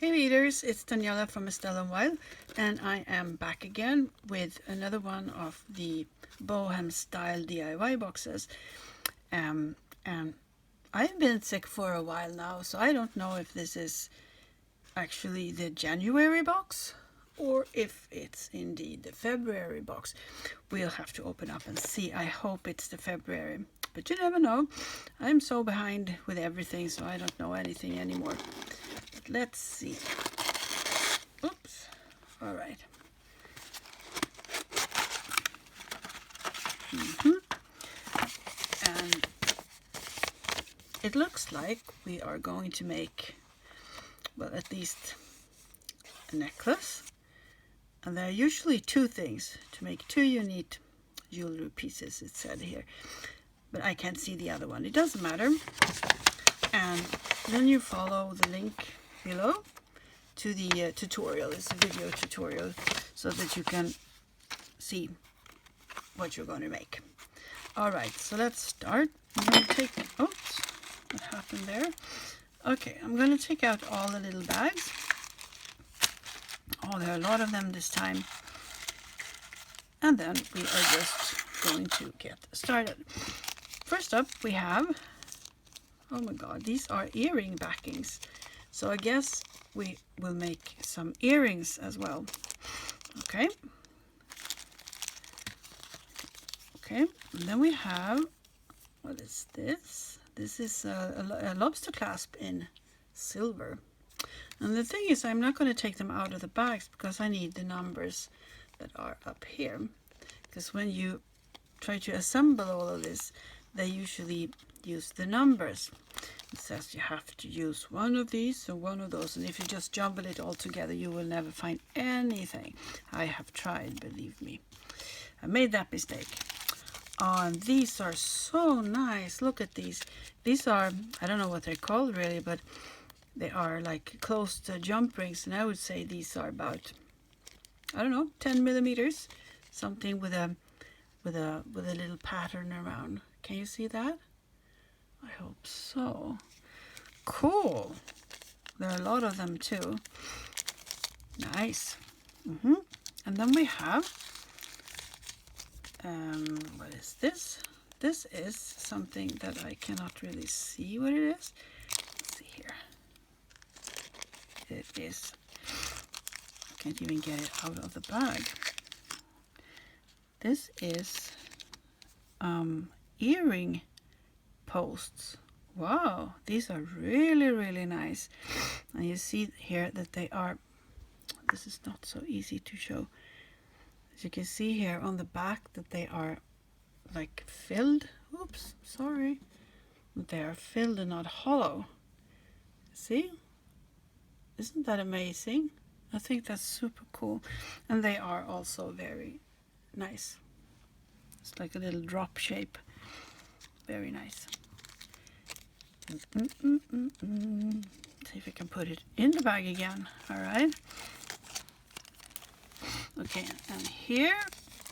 Hey readers, it's Daniella from Estelle Wild, and I am back again with another one of the BohemStyle DIY boxes. And I've been sick for a while now, so I don't know if this is actually the January box or if it's indeed the February box. We'll have to open up and see. I hope it's the February, but you never know. I'm so behind with everything, so I don't know anything anymore. But let's see. Oops. All right. And it looks like we are going to make, well, at least a necklace. And there are usually two things. To make two you need jewelry pieces, it said here. But I can't see the other one. It doesn't matter. And then you follow the link below to the tutorial. It's a video tutorial so that you can see what you're going to make. All right, so let's start. I'm going to take, oops, what happened there? Okay, I'm going to take out all the little bags. Oh, there are a lot of them this time. And then we are just going to get started. First up, we have, oh my god, these are earring backings. So I guess we will make some earrings as well. Okay. Okay, and then we have, what is this? This is a lobster clasp in silver. And the thing is, I'm not going to take them out of the bags because I need the numbers that are up here. Because when you try to assemble all of this, they usually use the numbers. It says you have to use one of these and one of those, and if you just jumble it all together, you will never find anything. I have tried, believe me. I made that mistake. And these are so nice. Look at these. These are, I don't know what they're called really, but they are like closed jump rings, and I would say these are about, I don't know, 10 millimeters, something with a little pattern around. Can you see that? I hope so. Cool. There are a lot of them too. Nice. And then we have, what is this? This is something that I cannot really see what it is. Let's see here. It is, I can't even get it out of the bag. This is earring posts. Wow, these are really, really nice. And you see here that they are, this is not so easy to show. As you can see here on the back that they are like filled. Oops, sorry. They are filled and not hollow. See? Isn't that amazing? I think that's super cool. And they are also very nice. It's like a little drop shape. Very nice. See if I can put it in the bag again. All right. Okay, and here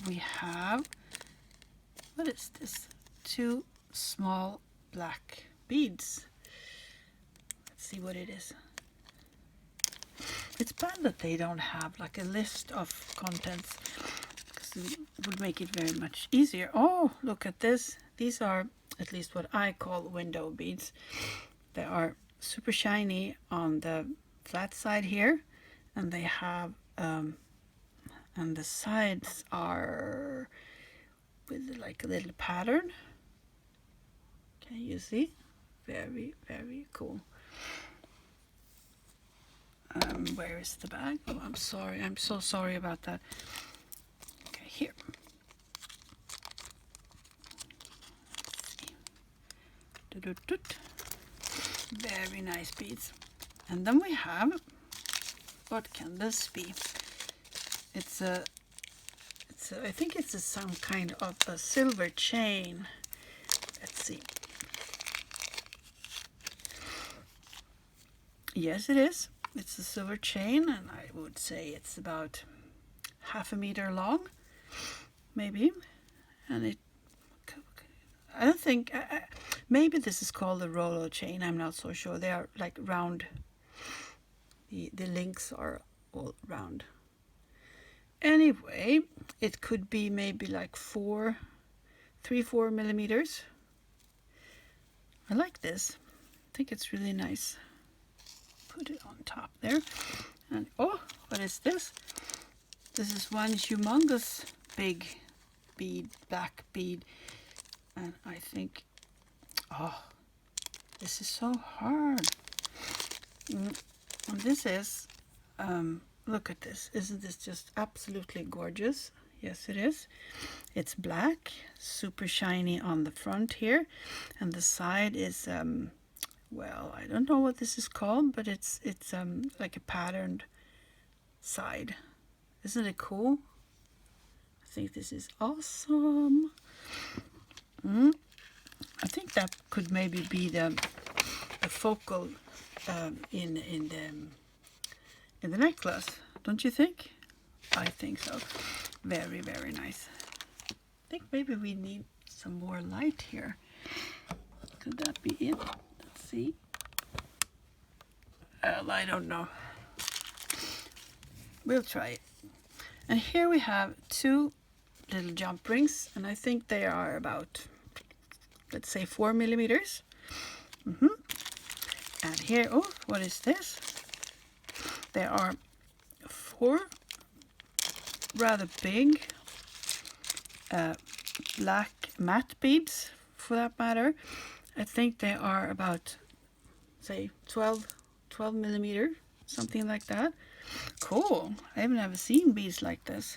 we have, what is this? 2 small black beads. Let's see what it is. It's bad that they don't have like a list of contents, because it would make it very much easier. Oh, look at this. These are at least what I call window beads. They are super shiny on the flat side here, and they have, and the sides are with like a little pattern. Can you see? Very, very cool. Where is the bag? Oh, I'm sorry. I'm so sorry about that. Okay, here. Very nice beads. And then we have, what can this be? I think it's some kind of a silver chain. Let's see. Yes, it is. It's a silver chain, and I would say it's about 1/2 meter long, maybe. And it, I don't think, maybe this is called a Rolo chain. I'm not so sure. They are like round. the links are all round. Anyway, it could be maybe like 4 millimeters. I like this. I think it's really nice. Put it on top there. And oh, what is this? This is one humongous big bead, black bead. And I think, oh, this is so hard. And this is, look at this. Isn't this just absolutely gorgeous? Yes, it is. It's black, super shiny on the front here. And the side is, well, I don't know what this is called, but it's like a patterned side. Isn't it cool? I think this is awesome. I think that could maybe be the focal in the necklace, don't you think? I think so. Very, very nice. I think maybe we need some more light here. Could that be it? Let's see. I don't know. We'll try it. And here we have 2 little jump rings, and I think they are about, let's say, 4 millimeters. And here, oh, what is this? There are 4 rather big black matte beads, for that matter. I think they are about, say, 12 millimeter, something like that. Cool. I haven't ever seen beads like this.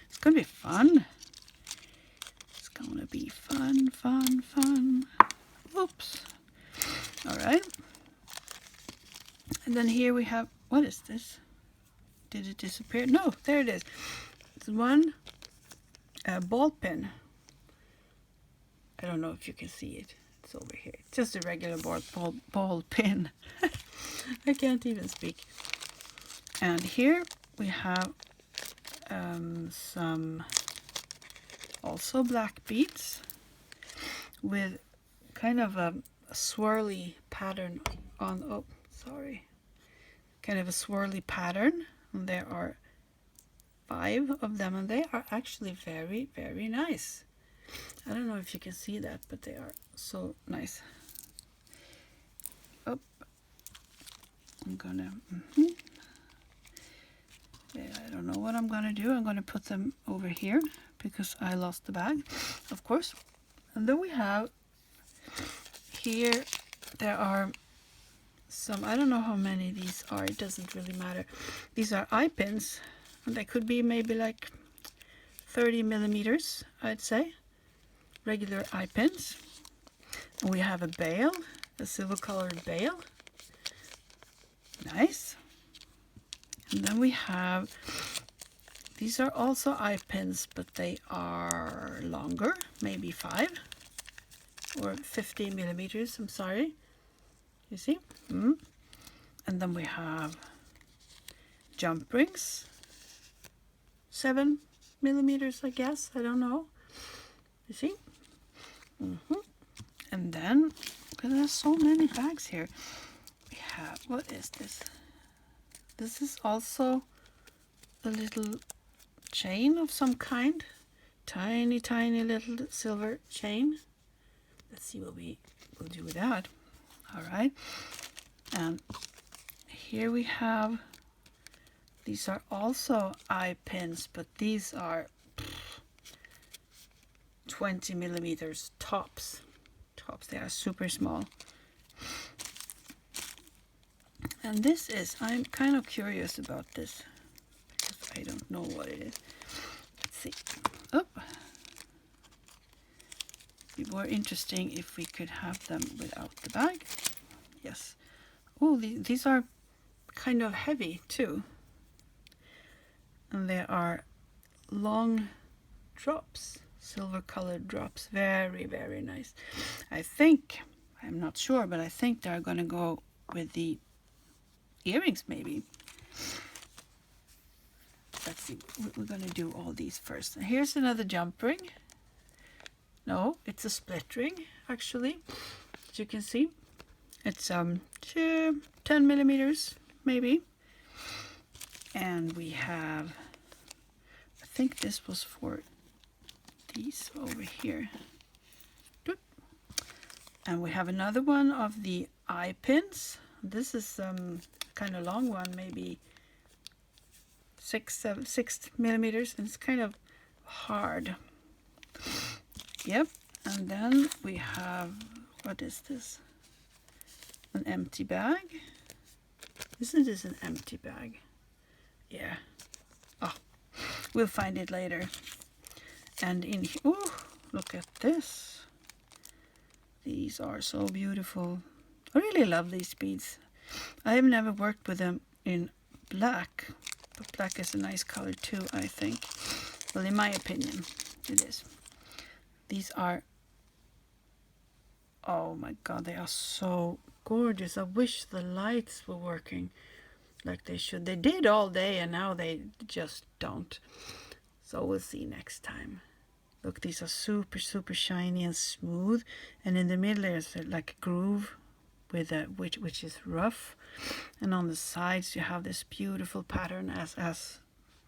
It's gonna be fun. It's gonna be fun, fun, fun. Oops. All right. And then here we have, what is this? Did it disappear? No, there it is. It's one ball pin. I don't know if you can see it. It's over here. It's just a regular ball pin. I can't even speak. And here we have some also black beads with kind of a swirly pattern on, oh, sorry. Kind of a swirly pattern. And there are 5 of them, and they are actually very, very nice. I don't know if you can see that, but they are so nice. Oh, I'm gonna, I don't know what I'm gonna do. I'm gonna put them over here because I lost the bag, of course. And then we have here, there are some, I don't know how many these are, it doesn't really matter. These are eye pins, and they could be maybe like 30 millimeters, I'd say. Regular eye pins. And we have a bail, a silver colored bail. Nice. And then we have, these are also eye pins, but they are longer, maybe 5 or 15 millimeters, I'm sorry. You see? And then we have jump rings, 7 millimeters, I guess. I don't know. You see? And then, because there's so many bags here, we have, what is this? This is also a little chain of some kind. Tiny, tiny little silver chain. Let's see what we will do with that. All right. And here we have, these are also eye pins, but these are 20 millimeters tops. They are super small. And this is, I'm kind of curious about this because I don't know what it is. Let's see. Oh, it'd be more interesting if we could have them without the bag. Yes. Oh, these are kind of heavy too. And there are long drops, silver colored drops. Very, very nice. I think, I'm not sure, but I think they're going to go with the earrings maybe. Let's see, we're going to do all these first. Here's another jump ring. No, it's a split ring actually, as you can see. It's 10 millimeters maybe. And we have, I think this was for these over here. Doop. And we have another one of the eye pins. This is kind of long one, maybe 6 millimeters, and it's kind of hard. Yep. And then we have, what is this? An empty bag. Isn't this an empty bag? Yeah. Oh, we'll find it later. And in here, oh, look at this. These are so beautiful. I really love these beads. I have never worked with them in black, but black is a nice color too, I think. Well, in my opinion, it is. These are, oh my god, they are so gorgeous. I wish the lights were working like they should. They did all day and now they just don't. So we'll see next time. Look, these are super, super shiny and smooth. And in the middle there's like a groove with a which is rough. And on the sides you have this beautiful pattern as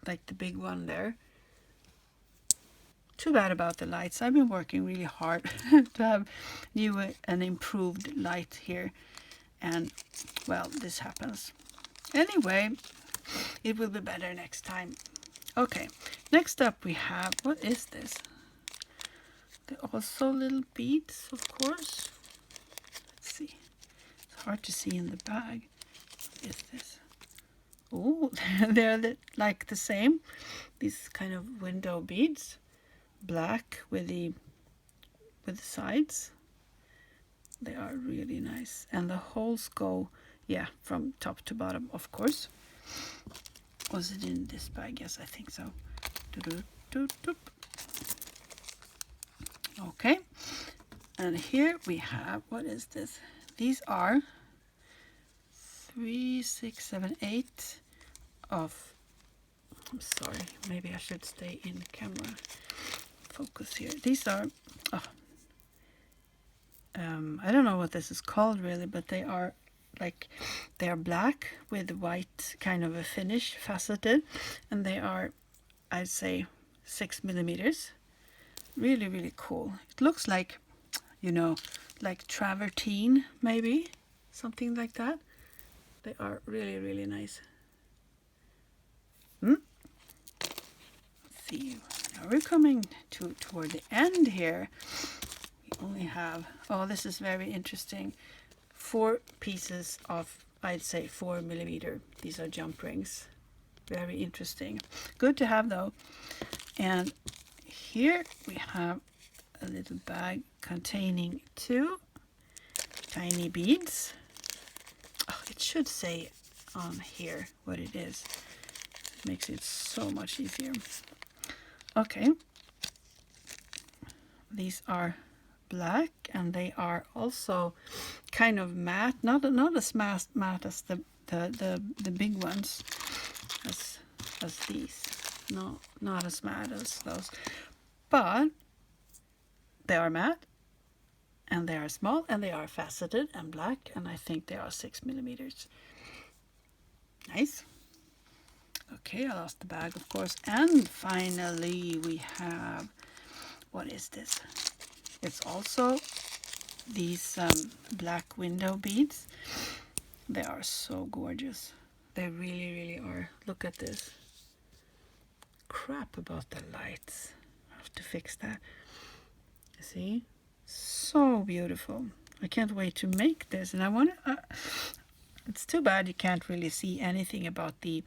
like the big one there. Too bad about the lights. I've been working really hard to have new and improved light here. And well, this happens. Anyway, it will be better next time. Okay, next up we have, what is this? They're also little beads, of course. Let's see. It's hard to see in the bag. What is this? Oh, they're like the same. These kind of window beads. Black with the sides. They are really nice. And the holes go, yeah, from top to bottom, of course. Was it in this bag? Yes, I think so. Okay. And here we have, what is this? These are 3, 6, 7, 8 of, I'm sorry, maybe I should stay in camera focus here. These are, I don't know what this is called really, but they are like, they are black with white kind of a finish, faceted, and they are, I'd say, 6 millimeters. Really, really cool. It looks like, you know, like travertine, maybe, something like that. They are really, really nice. Let's see. Now we're coming toward the end here. We only have, oh, this is very interesting. 4 pieces of, I'd say, 4 millimeter. These are jump rings. Very interesting. Good to have though. And here we have a little bag containing 2 tiny beads. Oh, it should say on here what it is. It makes it so much easier. Okay. These are black and they are also kind of matte, not as matte as the big ones as these. No, not as matte as those, but they are matte and they are small and they are faceted and black, and I think they are 6 millimeters. Nice. Okay, I lost the bag, of course. And finally we have, what is this? It's also these black window beads. They are so gorgeous. They really, really are. Look at this. Crap about the lights. I have to fix that. See? So beautiful. I can't wait to make this. And I want to... it's too bad you can't really see anything about the...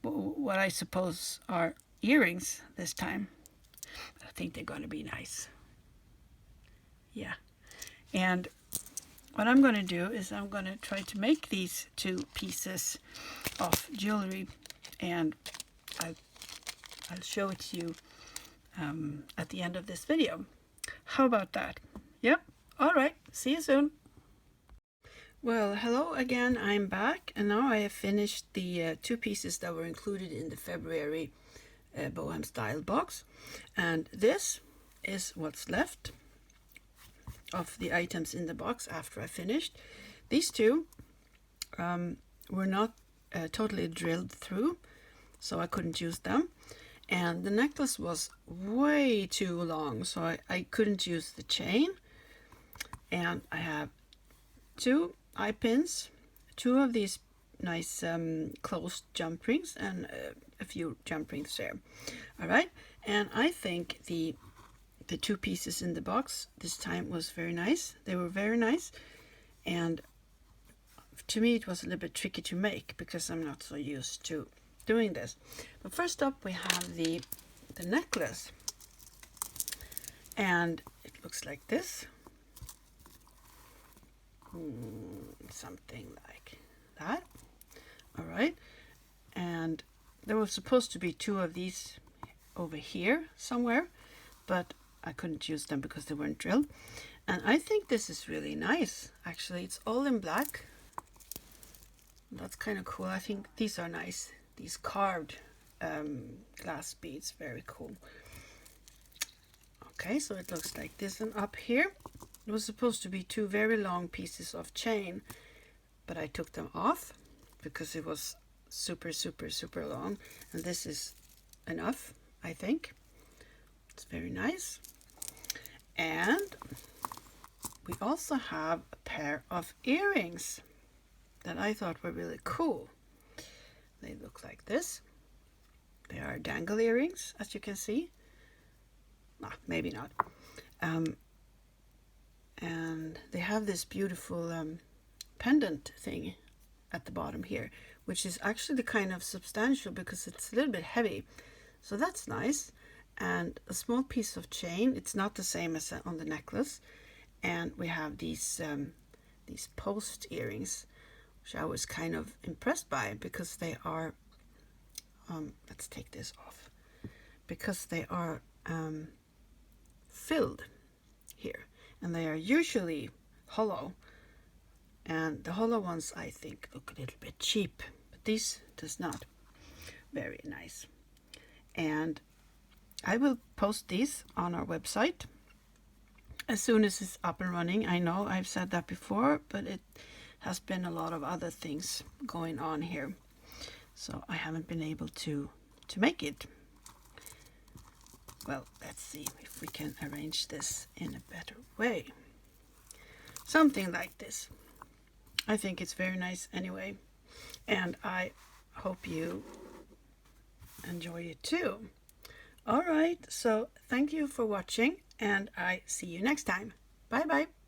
what I suppose are earrings this time. I think they're going to be nice. Yeah. And what I'm going to do is I'm going to try to make these 2 pieces of jewelry, and I'll show it to you at the end of this video. How about that? Yep. All right. See you soon. Well, hello again. I'm back, and now I have finished the 2 pieces that were included in the February BohemStyle box, and this is what's left of the items in the box after I finished. These 2 were not totally drilled through, so I couldn't use them. And the necklace was way too long, so I couldn't use the chain. And I have 2 eye pins, 2 of these nice closed jump rings, and a few jump rings there. All right, and I think the 2 pieces in the box this time was very nice. They were very nice, and to me it was a little bit tricky to make because I'm not so used to doing this. But first up we have the necklace, and it looks like this. Something like that. All right, and there was supposed to be 2 of these over here somewhere, but I couldn't use them because they weren't drilled. And I think this is really nice. Actually, it's all in black. That's kind of cool. I think these are nice. These carved glass beads, very cool. Okay, so it looks like this. And up here it was supposed to be 2 very long pieces of chain, but I took them off because it was super long, and this is enough, I think. It's very nice. And we also have a pair of earrings that I thought were really cool. They look like this. They are dangle earrings, as you can see. No, maybe not. And they have this beautiful pendant thing at the bottom here, which is actually kind of substantial because it's a little bit heavy. So that's nice. And a small piece of chain. It's not the same as on the necklace. And we have these post earrings, which I was kind of impressed by because they are, let's take this off, because they are filled here, and they are usually hollow, and the hollow ones I think look a little bit cheap, but this does not. Very nice. And I will post these on our website as soon as it's up and running. I know I've said that before, but it has been a lot of other things going on here, so I haven't been able to make it. Well, let's see if we can arrange this in a better way. Something like this. I think it's very nice anyway, and I hope you enjoy it too. All right, so thank you for watching, and I see you next time. Bye bye.